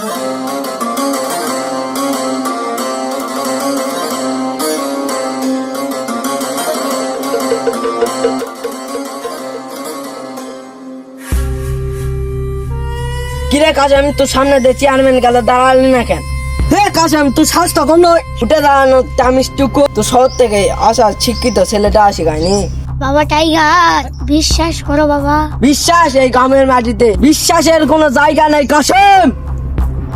কিরে কাজে তোর সামনে দিয়ে চেয়ারম্যান গেলে দাঁড়ালি না কেন? হে কাজে তোর শ্বাস তখন উঠে দাঁড়ানো তামিজটুকু তো শহর থেকে আসা শিক্ষিত ছেলেটা আসি গায়নি। বাবা টাইগার, বিশ্বাস করো বাবা। বিশ্বাস? এই গ্রামের মাটিতে বিশ্বাসের কোনো জায়গা নেই কাসেম।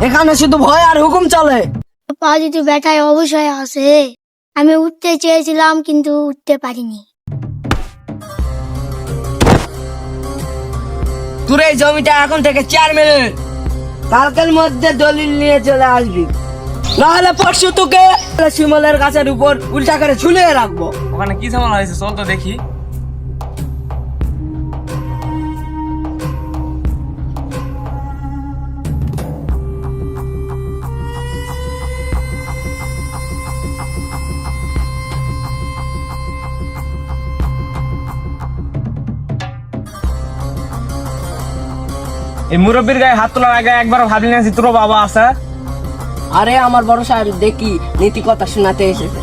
এখানে শুধু ভয় আর হুকুম চলে। পা যদি ব্যথায় অবশ্যই আছে। আমি উঠতে চেয়েছিলাম কিন্তু উঠতে পারিনি। তোর এই জমিটা এখন থেকে চেয়ারম্যানের, কালকের মধ্যে দলিল নিয়ে চলে আসবি, নাহলে পরশু তোকে শিমলের গাছের উপর উল্টা করে ঝুলিয়ে রাখবো। ওখানে কি ঝামেলা হয়েছে চল তো দেখি। এই মুরব্বীর গায়ে হাত তোলার আগে একবার ভাবলি না তোর বাবা আছে? আরে আমার বড় সাহেব দেখি নীতি কথা শোনাতে এসেছে।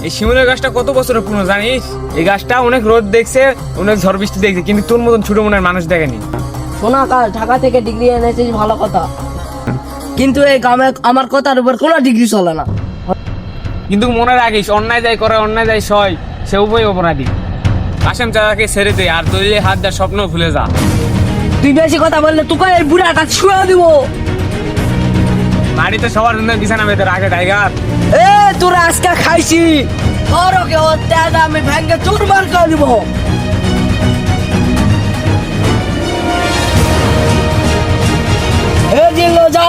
এই শিমুলের গাছটা কত বছরের পুরনো জানিস? এই গাছটা অনেক রোদ দেখছে, অনেক ঝড় বৃষ্টি দেখছে, কিন্তু তোর মতন ছোট মনের মানুষ দেখেনি। শোনা কাজ ঢাকা থেকে ডিগ্রি এনেছিস ভালো কথা, কিন্তু এই গ্রামে আমার কথার উপর কোনো ডিগ্রি চলে না। কিন্তু মনে রাখিস, অন্যায় যাই করে অন্যায় যাই সয়, সে উভয় অপরাধী। কাশেম চাচাকে ছেড়ে দে আর দলিলে হাত দেওয়ার স্বপ্ন ভুলে যা। তুই বেশি কথা বললে তোকে এই বুড়াটা ছুঁয়ে দিব। বাড়িতে সবার জন্য বিছানা বেঁধে রাখে টাইগার। এ তোরা আজকে খাইছি, তোর ওকে ওর তেজ আমি ভেঙে চুরমার করে দিব। এ জিল্লো যা।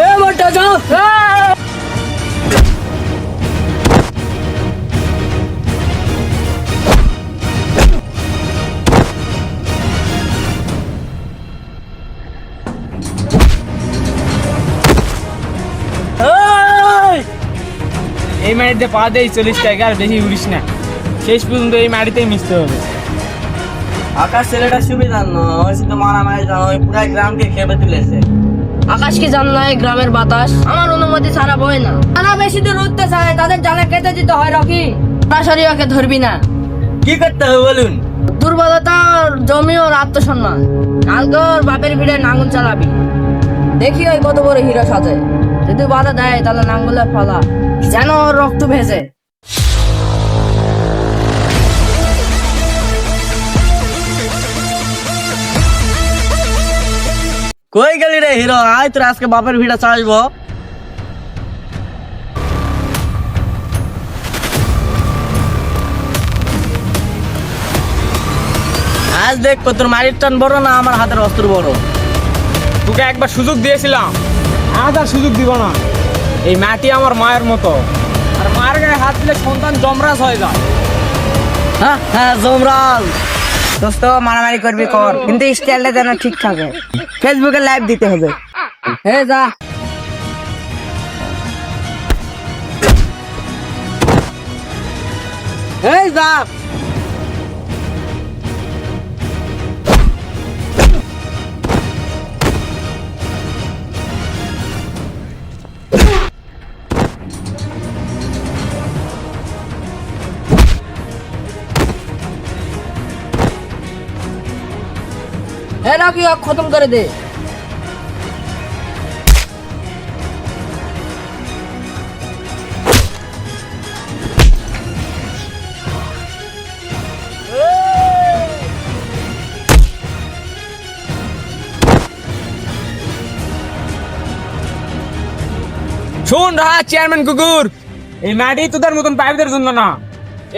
এ মোটা যা। এই মাটিতে পা দেই 40 টাইগার, বেশি উড়িস না। শেষ পর্যন্ত এই মাটিতেই মিশতে হবে। আকাশ ছেলেটা সুবিধা নয়, শুধু মারামারি নয়, পুরো গ্রামকে খেপে তুলেছে। আকাশ কি জান না এই গ্রামের বাতাস আমার অনুমতি ছাড়া বয় না। যারা বেশি দূর উঠতে চায় তাদের জালে কেটে দিতে হয়। রকি সরাসরি ওকে ধরবি না। কি করতে হবে বলুন? দুর্বলতার জমি ওর আত্মসম্মান। কালকে ওর বাপের ভিড়ে নাঙ্গল চালাবি, দেখি ওই কত বড় হিরো সাজে। যদি বাধা দেয় তাহলে নাঙ্গলে ফলা, যেন ওর রক্ত ভেজে। কই গেলি রে হিরো? আয় তোর আজকে বাপের ভিড়া চাইবো। আজ দেখ তোর মারির টান বড় না আমার হাতের অস্ত্র বড়। তোকে একবার সুযোগ দিয়েছিলাম, আজ আর সুযোগ দিব না। এই মাটি আমার মায়ের মতো, আর মায়ের গায়ে হাত দিলে সন্তান যমরাজ হয়ে যায়। হ্যাঁ হ্যাঁ জমরাল। দোস্ত মারামারি করবি কর, কিন্তু স্টাইলটা যেন ঠিক থাকে। ফেসবুকে লাইভ দিতে হবে। হে যা। এই যা। रॉकी अब खत्म कर दे। শোন রাহা চেয়ারম্যান কুকুর, এই মাটি তোদের মতন পাইপদের জন্য না।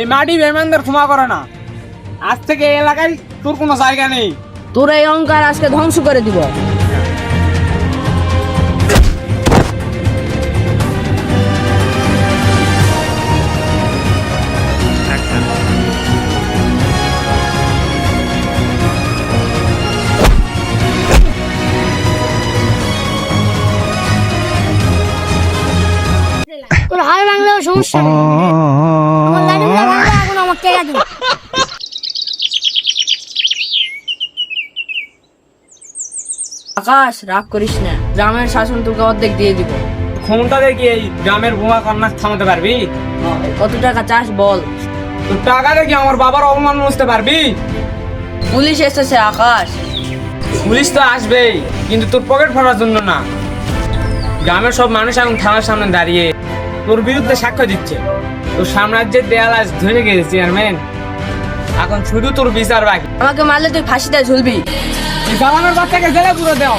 এই মাটি বেমানদের ক্ষমা করে না। আজ থেকে এই এলাকায় তোর কোনো জায়গা নেই। তোর এই অহংকার আজকে ধ্বংস করে দিব। তোর হার ভাঙলেও সমস্যা নেই আমার লাঠিগুলো ভাঙলে এখন আমার টাকা দিন আকাশ রাগ করিস না, গ্রামের শাসন তোকে অর্ধেক দিয়ে দিব। ক্ষমতা দেখি এই গ্রামের বোমা কন্যা থামাতে পারবি? কত টাকা চাস বল? তোর টাকা দেখি আমার বাবার অপমান বুঝতে পারবি? পুলিশ এসেছে আকাশ। পুলিশ তো আসবেই, কিন্তু তোর পকেট ভরার জন্য না। গ্রামের সব মানুষ এখন থানার সামনে দাঁড়িয়ে তোর বিরুদ্ধে সাক্ষ্য দিচ্ছে। তোর সাম্রাজ্যের দেয়াল আজ ধরে গেছে চেয়ারম্যান, এখন শুধু তোর বিচার বাকি। আমাকে মারলে তুই ফাঁসিতে ঝুলবি। এই জামানের বাচ্চাকে জেলে পুরো দেও।